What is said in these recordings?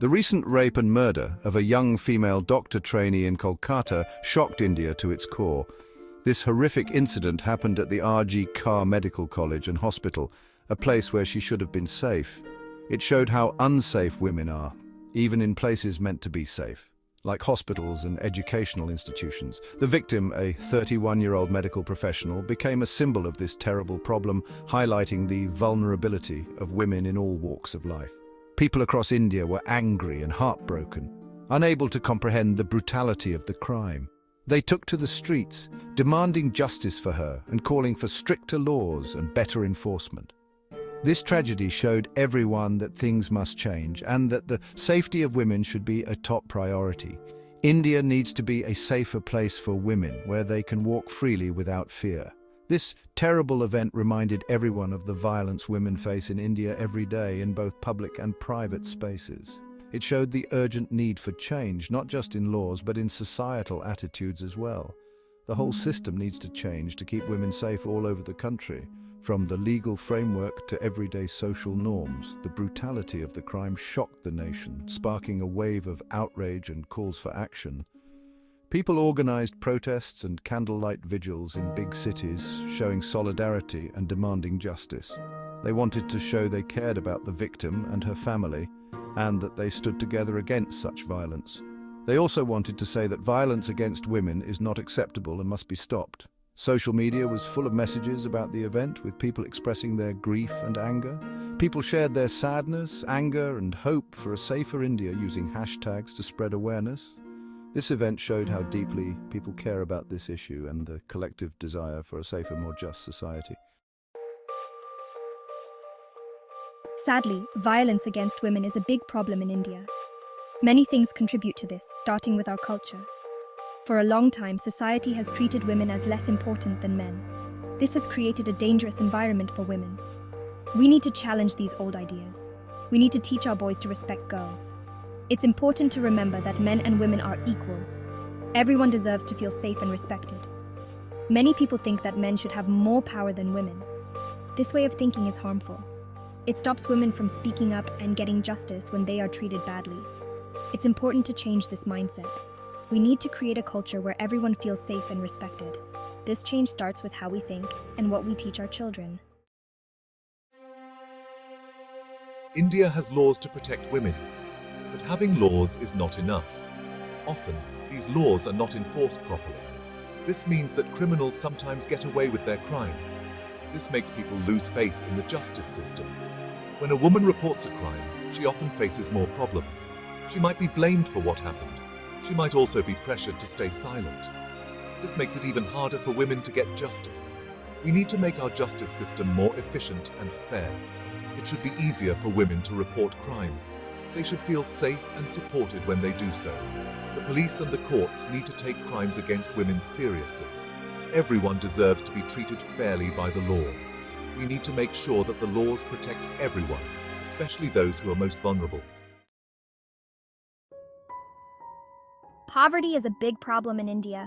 The recent rape and murder of a young female doctor trainee in Kolkata shocked India to its core. This horrific incident happened at the R.G. Kar Medical College and Hospital, a place where she should have been safe. It showed how unsafe women are, even in places meant to be safe, like hospitals and educational institutions. The victim, a 31-year-old medical professional, became a symbol of this terrible problem, highlighting the vulnerability of women in all walks of life. People across India were angry and heartbroken, unable to comprehend the brutality of the crime. They took to the streets, demanding justice for her and calling for stricter laws and better enforcement. This tragedy showed everyone that things must change and that the safety of women should be a top priority. India needs to be a safer place for women where they can walk freely without fear. This terrible event reminded everyone of the violence women face in India every day in both public and private spaces. It showed the urgent need for change, not just in laws, but in societal attitudes as well. The whole system needs to change to keep women safe all over the country. From the legal framework to everyday social norms, the brutality of the crime shocked the nation, sparking a wave of outrage and calls for action. People organized protests and candlelight vigils in big cities, showing solidarity and demanding justice. They wanted to show they cared about the victim and her family, and that they stood together against such violence. They also wanted to say that violence against women is not acceptable and must be stopped. Social media was full of messages about the event, with people expressing their grief and anger. People shared their sadness, anger, and hope for a safer India using hashtags to spread awareness. This event showed how deeply people care about this issue and the collective desire for a safer, more just society. Sadly, violence against women is a big problem in India. Many things contribute to this, starting with our culture. For a long time, society has treated women as less important than men. This has created a dangerous environment for women. We need to challenge these old ideas. We need to teach our boys to respect girls. It's important to remember that men and women are equal. Everyone deserves to feel safe and respected. Many people think that men should have more power than women. This way of thinking is harmful. It stops women from speaking up and getting justice when they are treated badly. It's important to change this mindset. We need to create a culture where everyone feels safe and respected. This change starts with how we think and what we teach our children. India has laws to protect women, but having laws is not enough. Often, these laws are not enforced properly. This means that criminals sometimes get away with their crimes. This makes people lose faith in the justice system. When a woman reports a crime, she often faces more problems. She might be blamed for what happened. She might also be pressured to stay silent. This makes it even harder for women to get justice. We need to make our justice system more efficient and fair. It should be easier for women to report crimes. They should feel safe and supported when they do so. The police and the courts need to take crimes against women seriously. Everyone deserves to be treated fairly by the law. We need to make sure that the laws protect everyone, especially those who are most vulnerable. Poverty is a big problem in India.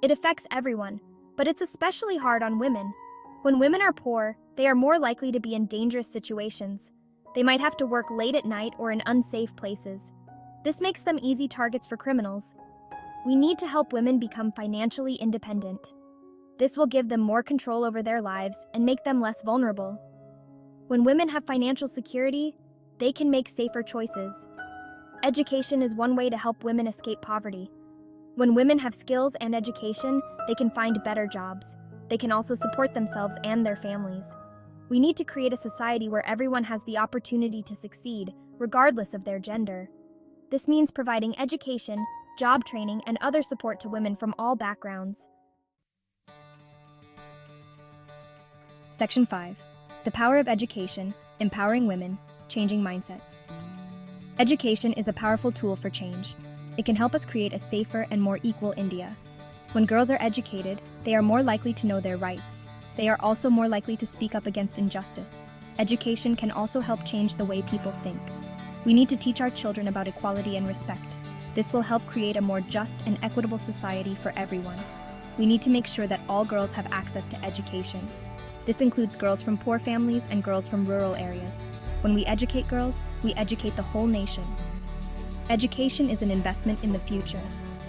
It affects everyone, but it's especially hard on women. When women are poor, they are more likely to be in dangerous situations. They might have to work late at night or in unsafe places. This makes them easy targets for criminals. We need to help women become financially independent. This will give them more control over their lives and make them less vulnerable. When women have financial security, they can make safer choices. Education is one way to help women escape poverty. When women have skills and education, they can find better jobs. They can also support themselves and their families. We need to create a society where everyone has the opportunity to succeed, regardless of their gender. This means providing education, job training, and other support to women from all backgrounds. Section 5. The power of education, empowering women, changing mindsets. Education is a powerful tool for change. It can help us create a safer and more equal India. When girls are educated, they are more likely to know their rights. They are also more likely to speak up against injustice. Education can also help change the way people think. We need to teach our children about equality and respect. This will help create a more just and equitable society for everyone. We need to make sure that all girls have access to education. This includes girls from poor families and girls from rural areas. When we educate girls, we educate the whole nation. Education is an investment in the future.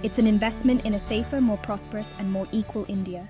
It's an investment in a safer, more prosperous, and more equal India.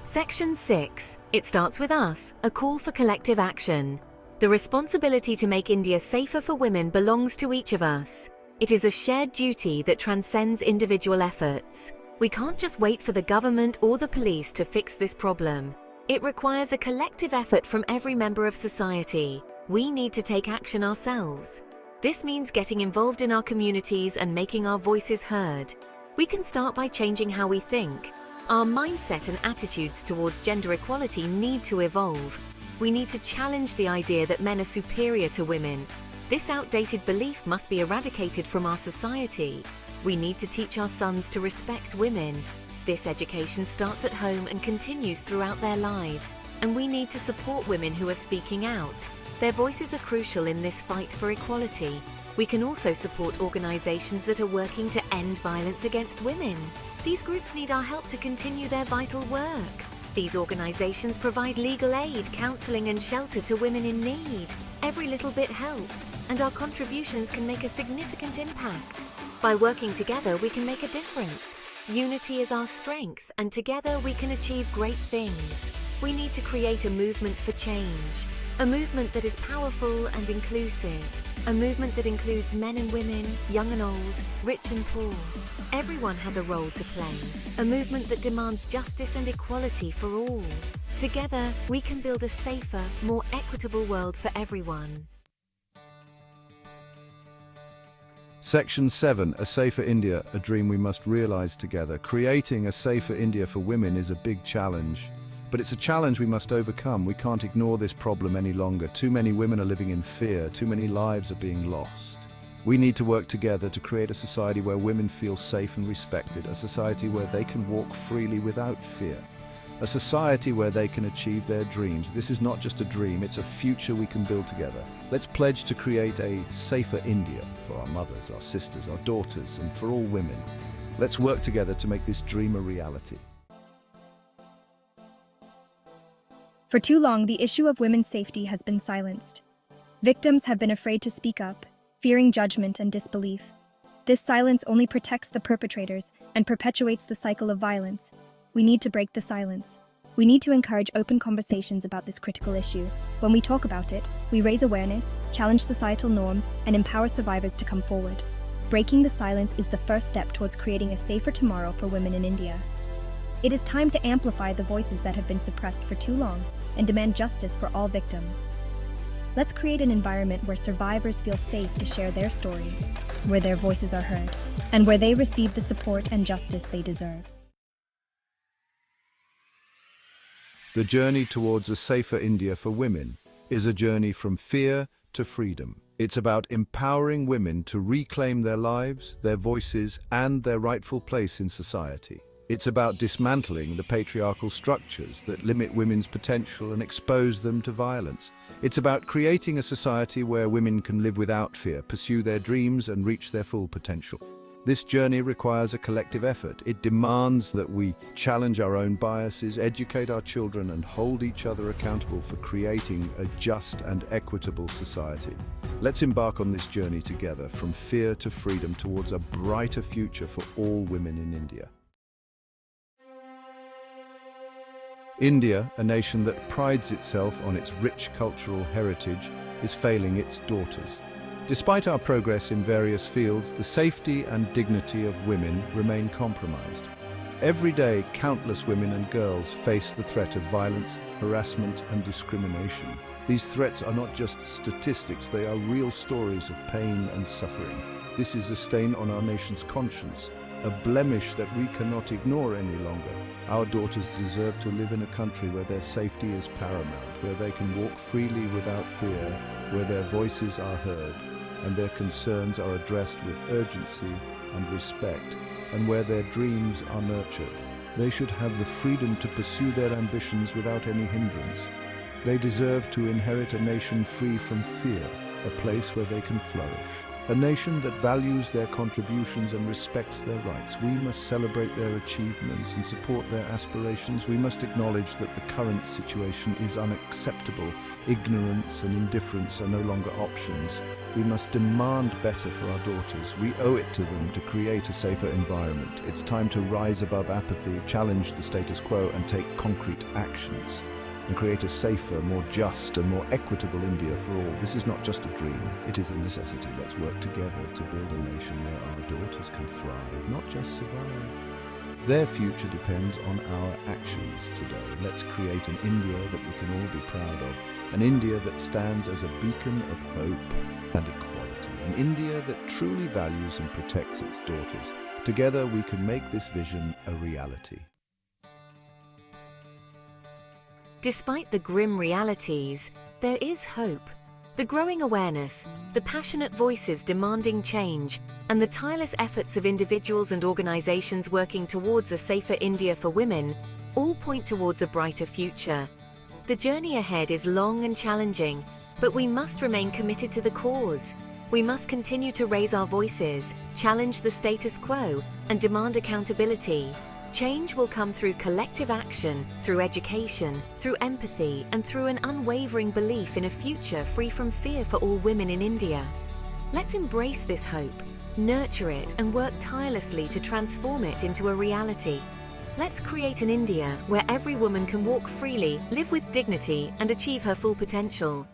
Section 6. It starts with us, a call for collective action. The responsibility to make India safer for women belongs to each of us. It is a shared duty that transcends individual efforts. We can't just wait for the government or the police to fix this problem. It requires a collective effort from every member of society. We need to take action ourselves. This means getting involved in our communities and making our voices heard. We can start by changing how we think. Our mindset and attitudes towards gender equality need to evolve. We need to challenge the idea that men are superior to women. This outdated belief must be eradicated from our society. We need to teach our sons to respect women. This education starts at home and continues throughout their lives, and we need to support women who are speaking out. Their voices are crucial in this fight for equality. We can also support organizations that are working to end violence against women. These groups need our help to continue their vital work. These organizations provide legal aid, counseling, and shelter to women in need. Every little bit helps, and our contributions can make a significant impact. By working together, we can make a difference. Unity is our strength, and together we can achieve great things. We need to create a movement for change. A movement that is powerful and inclusive. A movement that includes men and women, young and old, rich and poor. Everyone has a role to play. A movement that demands justice and equality for all. Together, we can build a safer, more equitable world for everyone. Section 7, A Safer India, a dream we must realize together. Creating a safer India for women is a big challenge. But it's a challenge we must overcome. We can't ignore this problem any longer. Too many women are living in fear. Too many lives are being lost. We need to work together to create a society where women feel safe and respected, a society where they can walk freely without fear, a society where they can achieve their dreams. This is not just a dream, it's a future we can build together. Let's pledge to create a safer India for our mothers, our sisters, our daughters, and for all women. Let's work together to make this dream a reality. For too long, the issue of women's safety has been silenced. Victims have been afraid to speak up, fearing judgment and disbelief. This silence only protects the perpetrators and perpetuates the cycle of violence. We need to break the silence. We need to encourage open conversations about this critical issue. When we talk about it, we raise awareness, challenge societal norms, and empower survivors to come forward. Breaking the silence is the first step towards creating a safer tomorrow for women in India. It is time to amplify the voices that have been suppressed for too long and demand justice for all victims. Let's create an environment where survivors feel safe to share their stories, where their voices are heard, and where they receive the support and justice they deserve. The journey towards a safer India for women is a journey from fear to freedom. It's about empowering women to reclaim their lives, their voices, and their rightful place in society. It's about dismantling the patriarchal structures that limit women's potential and expose them to violence. It's about creating a society where women can live without fear, pursue their dreams, and reach their full potential. This journey requires a collective effort. It demands that we challenge our own biases, educate our children, and hold each other accountable for creating a just and equitable society. Let's embark on this journey together, from fear to freedom, towards a brighter future for all women in India. India, a nation that prides itself on its rich cultural heritage, is failing its daughters. Despite our progress in various fields, the safety and dignity of women remain compromised. Every day, countless women and girls face the threat of violence, harassment, and discrimination. These threats are not just statistics, they are real stories of pain and suffering. This is a stain on our nation's conscience, a blemish that we cannot ignore any longer. Our daughters deserve to live in a country where their safety is paramount, where they can walk freely without fear, where their voices are heard, and their concerns are addressed with urgency and respect, and where their dreams are nurtured. They should have the freedom to pursue their ambitions without any hindrance. They deserve to inherit a nation free from fear, a place where they can flourish. a nation that values their contributions and respects their rights. We must celebrate their achievements and support their aspirations. We must acknowledge that the current situation is unacceptable. Ignorance and indifference are no longer options. We must demand better for our daughters. We owe it to them to create a safer environment. It's time to rise above apathy, challenge the status quo, and take concrete actions, and create a safer, more just and more equitable India for all. This is not just a dream, it is a necessity. Let's work together to build a nation where our daughters can thrive, not just survive. Their future depends on our actions today. Let's create an India that we can all be proud of, an India that stands as a beacon of hope and equality, an India that truly values and protects its daughters. Together we can make this vision a reality. Despite the grim realities, there is hope. The growing awareness, the passionate voices demanding change, and the tireless efforts of individuals and organizations working towards a safer India for women all point towards a brighter future. The journey ahead is long and challenging, but we must remain committed to the cause. We must continue to raise our voices, challenge the status quo, and demand accountability. Change will come through collective action, through education, through empathy, and through an unwavering belief in a future free from fear for all women in India. Let's embrace this hope, nurture it, and work tirelessly to transform it into a reality. Let's create an India where every woman can walk freely, live with dignity, and achieve her full potential.